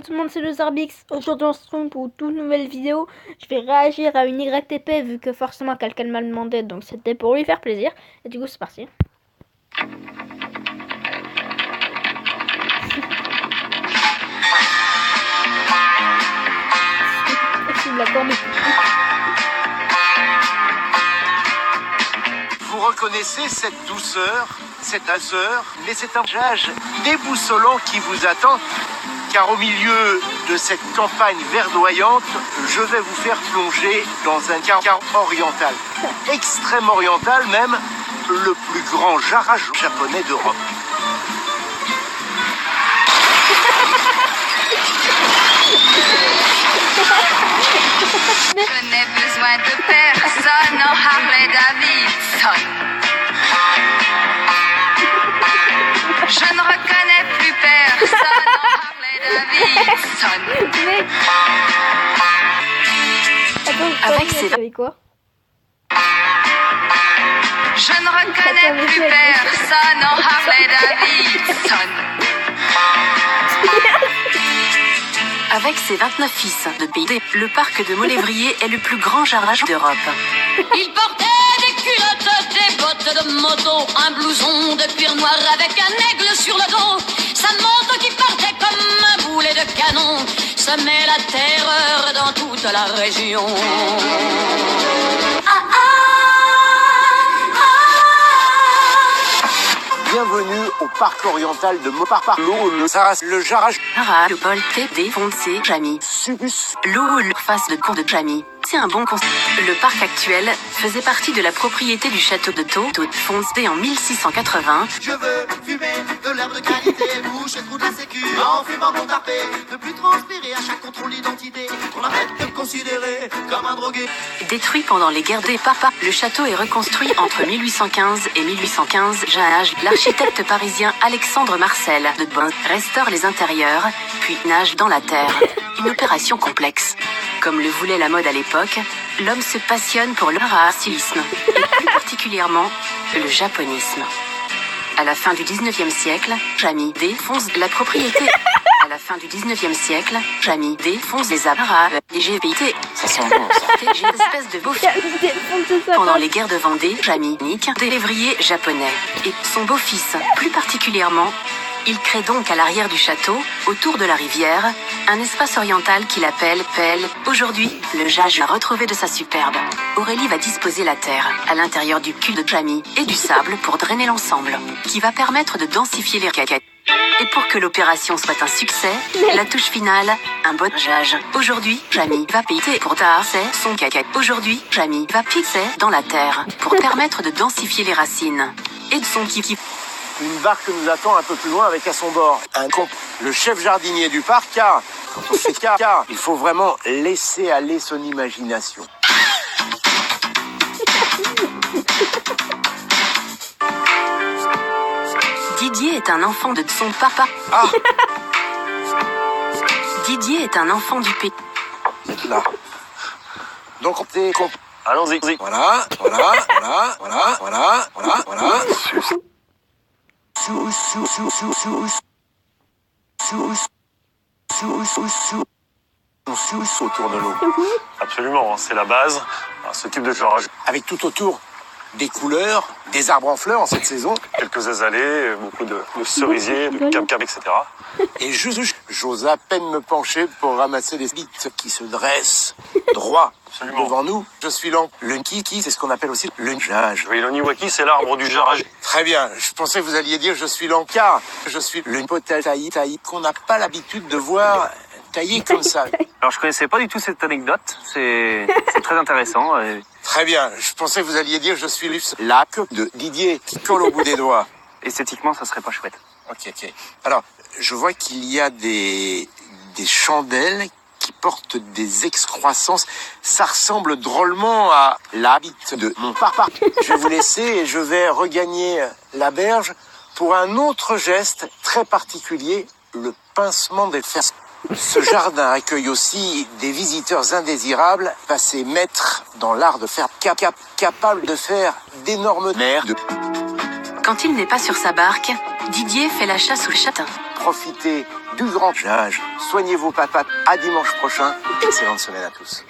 Tout le monde, c'est le Zarbix. Aujourd'hui, on se retrouve pour une toute nouvelle vidéo. Je vais réagir à une YTP vu que forcément quelqu'un m'a demandé, donc c'était pour lui faire plaisir. Et du coup, c'est parti. Vous reconnaissez cette douceur, cette azeur, mais c'est un paysage déboussolant qui vous attend. Car au milieu de cette campagne verdoyante, je vais vous faire plonger dans un car oriental, extrême oriental même, le plus grand jara japonais d'Europe. Je n'ai besoin de personne en Harley Davidson. Je ne reconnais plus personne en Harley Davidson. Avec ses... quoi? Je ne reconnais plus personne en Harley Davidson. Avec ses 29 fils de pays, le parc de Molévrier est le plus grand jardin d'Europe. Il portait des culottes, des bottes de moto, un blouson de cuir noir avec un aigle sur le dos. Sa moto qui partait comme un boulet de canon semait la terreur dans toute la région. Bienvenue au parc oriental de Moparparlo, le Jara, Le Paul T.D. Foncé Jamy. Subus. Le face de cour de Jamy. C'est un bon conseil. Le parc actuel faisait partie de la propriété du château de Taux, fondé en 1680. Je veux fumer de l'herbe de qualité, boucher le trou de la sécu, en fumant mon tapé, ne plus transpirer à chaque contrôle d'identité, qu'on arrête de me considérer comme un drogué. Détruit pendant les guerres des papas, le château est reconstruit entre 1815 et 1815. L'architecte parisien Alexandre Marcel de Bain restaure les intérieurs, puis nage dans la terre. Une opération complexe. Comme le voulait la mode à l'époque, l'homme se passionne pour le racialisme, et plus particulièrement le japonisme. À la fin du 19e siècle, Jamy défonce la propriété. À la fin du 19e siècle, Jamy défonce les Arabes, les GPT. Ça sent bon, ça. J'ai une espèce de beau Pendant les guerres de Vendée, Jamy nique des lévriers japonais. Et son beau-fils, plus particulièrement, il crée donc à l'arrière du château, autour de la rivière, un espace oriental qu'il appelle Pelle. Aujourd'hui, le jage a retrouvé de sa superbe. Aurélie va disposer la terre à l'intérieur du cul de Jamy et du sable pour drainer l'ensemble, qui va permettre de densifier les caquettes. Et pour que l'opération soit un succès, la touche finale, un bon jage. Aujourd'hui, Jamy va piquer pour tasser son caquette. Aujourd'hui, Jamy va piquer dans la terre pour permettre de densifier les racines. Et de son kiki. Une barque nous attend un peu plus loin avec à son bord le chef jardinier du parc, car quand on fait car, il faut vraiment laisser aller son imagination. Didier est un enfant de son papa. Ah, Didier est un enfant du pays. là. Donc Allons-y. voilà. Autour de l'eau. Absolument, c'est la base. Ce type de genre, Avec tout autour des couleurs, des arbres en fleurs en cette saison. quelques azalées, beaucoup de cerisiers, de cap, etc. Et j'ose à peine me pencher pour ramasser les bites qui se dressent droit Absolument. devant nous. Je suis lent. Le kiki, c'est ce qu'on appelle aussi le jage. Oui, l'oniwaki, c'est l'arbre du jarage. Très bien, je pensais que vous alliez dire je suis lent car je suis le potel taillé qu'on n'a pas l'habitude de voir taillé comme ça. Alors je connaissais pas du tout cette anecdote, c'est très intéressant. Très bien, je pensais que vous alliez dire je suis la queue de Didier qui colle au bout des doigts. Esthétiquement, ça serait pas chouette. Ok. Alors, je vois qu'il y a des chandelles qui portent des excroissances. Ça ressemble drôlement à l'habit de mon papa. Je vais vous laisser et je vais regagner la berge pour un autre geste très particulier, le pincement des fesses. Ce jardin accueille aussi des visiteurs indésirables, passés maîtres dans l'art de faire capables de faire d'énormes merdes. Quand il n'est pas sur sa barque, Didier fait la chasse au châtain. profitez du grand âge. Soignez vos papates. À dimanche prochain. Excellente semaine à tous.